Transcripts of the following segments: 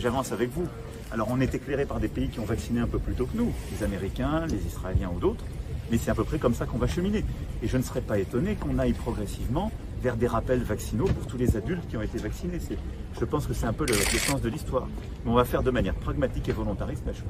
j'avance avec vous. Alors on est éclairé par des pays qui ont vacciné un peu plus tôt que nous, les Américains, les Israéliens ou d'autres, mais c'est à peu près comme ça qu'on va cheminer. Et je ne serais pas étonné qu'on aille progressivement vers des rappels vaccinaux pour tous les adultes qui ont été vaccinés. Je pense que c'est un peu le sens de l'histoire. Mais on va faire de manière pragmatique et volontariste la chose.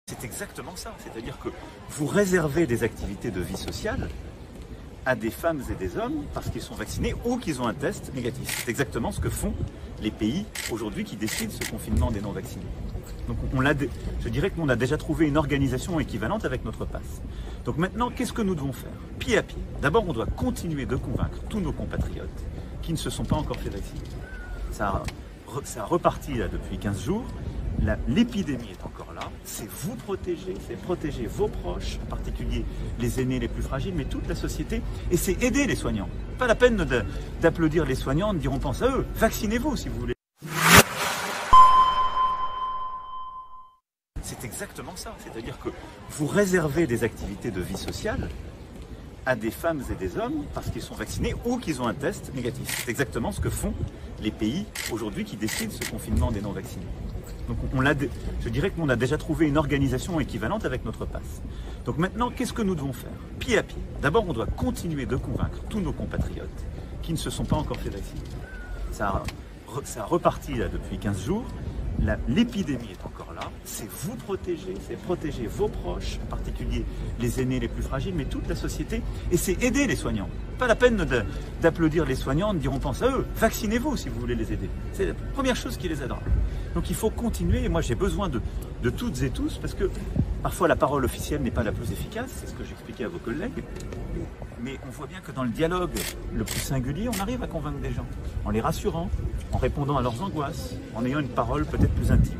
C'est exactement ça, c'est-à-dire que vous réservez des activités de vie sociale à des femmes et des hommes parce qu'ils sont vaccinés ou qu'ils ont un test négatif. C'est exactement ce que font les pays aujourd'hui qui décident ce confinement des non-vaccinés. Donc je dirais que nous on a déjà trouvé une organisation équivalente avec notre passe. Donc maintenant, qu'est-ce que nous devons faire? Pied à pied. D'abord, on doit continuer de convaincre tous nos compatriotes qui ne se sont pas encore fait vacciner. Ça a reparti là depuis 15 jours. L'épidémie est encore là, c'est vous protéger, c'est protéger vos proches, en particulier les aînés les plus fragiles, mais toute la société, et c'est aider les soignants. Pas la peine d'applaudir les soignants, de dire on pense à eux, vaccinez-vous si vous voulez. C'est exactement ça, c'est-à-dire que vous réservez des activités de vie sociale à des femmes et des hommes parce qu'ils sont vaccinés ou qu'ils ont un test négatif. C'est exactement ce que font les pays aujourd'hui qui décident ce confinement des non-vaccinés. Donc je dirais que nous on a déjà trouvé une organisation équivalente avec notre passe. Donc maintenant, qu'est-ce que nous devons faire? Pied à pied. D'abord, on doit continuer de convaincre tous nos compatriotes qui ne se sont pas encore fait vacciner. Ça a reparti là depuis 15 jours. L'épidémie est encore là, c'est vous protéger, c'est protéger vos proches, en particulier les aînés les plus fragiles, mais toute la société, et c'est aider les soignants. Pas la peine d'applaudir les soignants, de dire on pense à eux, vaccinez-vous si vous voulez les aider. C'est la première chose qui les aidera. Donc il faut continuer, et moi j'ai besoin de toutes et tous, parce que parfois la parole officielle n'est pas la plus efficace, c'est ce que j'expliquais à vos collègues, mais on voit bien que dans le dialogue le plus singulier, on arrive à convaincre des gens, en les rassurant, en répondant à leurs angoisses, en ayant une parole peut-être plus intime.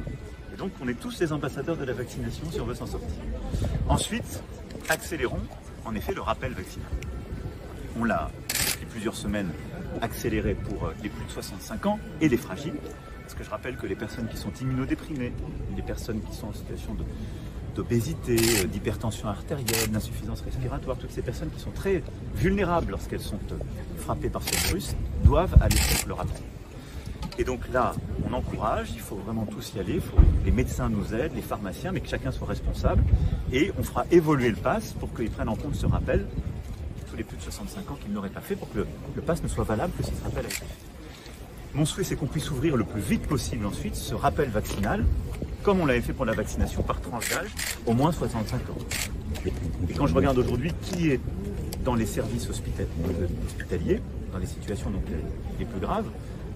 Et donc on est tous les ambassadeurs de la vaccination si on veut s'en sortir. Ensuite, accélérons en effet le rappel vaccinal. On l'a, depuis plusieurs semaines, accéléré pour les plus de 65 ans et les fragiles. Parce que je rappelle que les personnes qui sont immunodéprimées, les personnes qui sont en situation d'obésité, d'hypertension artérielle, d'insuffisance respiratoire, toutes ces personnes qui sont très vulnérables lorsqu'elles sont frappées par ce virus, doivent aller faire le rappel. Et donc là, on encourage, il faut vraiment tous y aller, les médecins nous aident, les pharmaciens, mais que chacun soit responsable. Et on fera évoluer le pass pour qu'ils prennent en compte ce rappel, tous les plus de 65 ans qu'ils n'auraient pas fait, pour que le pass ne soit valable que si ce rappel a été fait. Mon souhait, c'est qu'on puisse ouvrir le plus vite possible ensuite ce rappel vaccinal, comme on l'avait fait pour la vaccination par tranche d'âge, au moins 65 ans. Et quand je regarde aujourd'hui qui est dans les services hospitaliers, dans les situations donc les plus graves,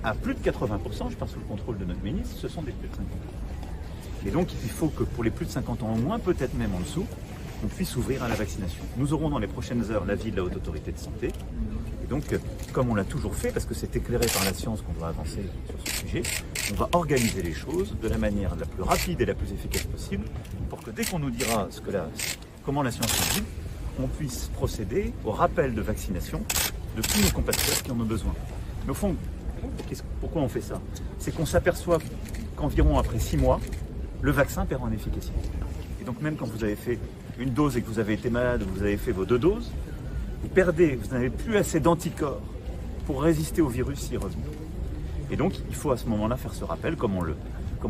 à plus de 80%, je parle sous le contrôle de notre ministre, ce sont des plus de 50 ans. Et donc il faut que pour les plus de 50 ans au moins, peut-être même en dessous, on puisse ouvrir à la vaccination. Nous aurons dans les prochaines heures l'avis de la Haute Autorité de Santé. Et donc, comme on l'a toujours fait, parce que c'est éclairé par la science qu'on doit avancer sur ce sujet, on va organiser les choses de la manière la plus rapide et la plus efficace possible pour que dès qu'on nous dira comment la science nous dit, on puisse procéder au rappel de vaccination de tous nos compatriotes qui en ont besoin. Mais au fond, pourquoi on fait ça? C'est qu'on s'aperçoit qu'environ après 6 mois, le vaccin perd en efficacité. Et donc même quand vous avez fait une dose et que vous avez été malade, vous avez fait vos 2 doses, vous n'avez plus assez d'anticorps pour résister au virus s'il revient. Et donc il faut à ce moment-là faire ce rappel comme on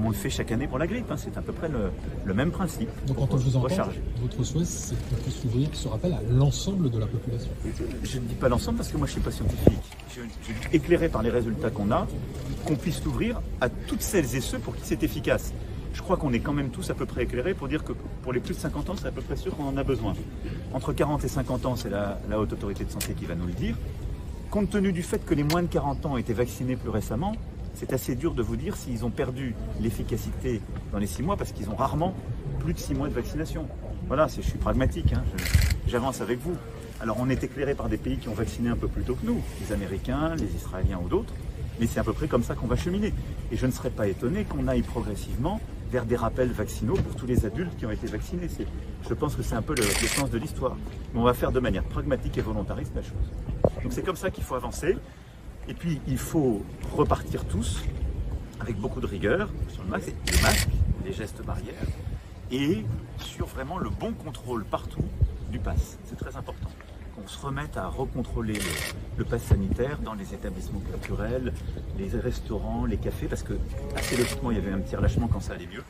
le fait chaque année pour la grippe. C'est à peu près le même principe. Donc quand on vous entend, votre souhait, c'est qu'on puisse ouvrir ce rappel à l'ensemble de la population. Je ne dis pas l'ensemble parce que moi je ne suis pas scientifique. Je suis éclairé par les résultats qu'on a, qu'on puisse l'ouvrir à toutes celles et ceux pour qui c'est efficace. Je crois qu'on est quand même tous à peu près éclairés pour dire que pour les plus de 50 ans, c'est à peu près sûr qu'on en a besoin. Entre 40 et 50 ans, c'est la Haute Autorité de Santé qui va nous le dire. Compte tenu du fait que les moins de 40 ans ont été vaccinés plus récemment, c'est assez dur de vous dire s'ils ont perdu l'efficacité dans les 6 mois parce qu'ils ont rarement plus de 6 mois de vaccination. Voilà, je suis pragmatique, j'avance avec vous. Alors on est éclairé par des pays qui ont vacciné un peu plus tôt que nous, les Américains, les Israéliens ou d'autres, mais c'est à peu près comme ça qu'on va cheminer. Et je ne serais pas étonné qu'on aille progressivement vers des rappels vaccinaux pour tous les adultes qui ont été vaccinés. Je pense que c'est un peu le sens de l'histoire. Mais on va faire de manière pragmatique et volontariste la chose. Donc c'est comme ça qu'il faut avancer. Et puis il faut repartir tous avec beaucoup de rigueur sur le masque, les masques, les gestes barrières et sur vraiment le bon contrôle partout du pass. C'est très important. Qu'on se remette à recontrôler le pass sanitaire dans les établissements culturels, les restaurants, les cafés, parce que assez logiquement il y avait un petit relâchement quand ça allait mieux.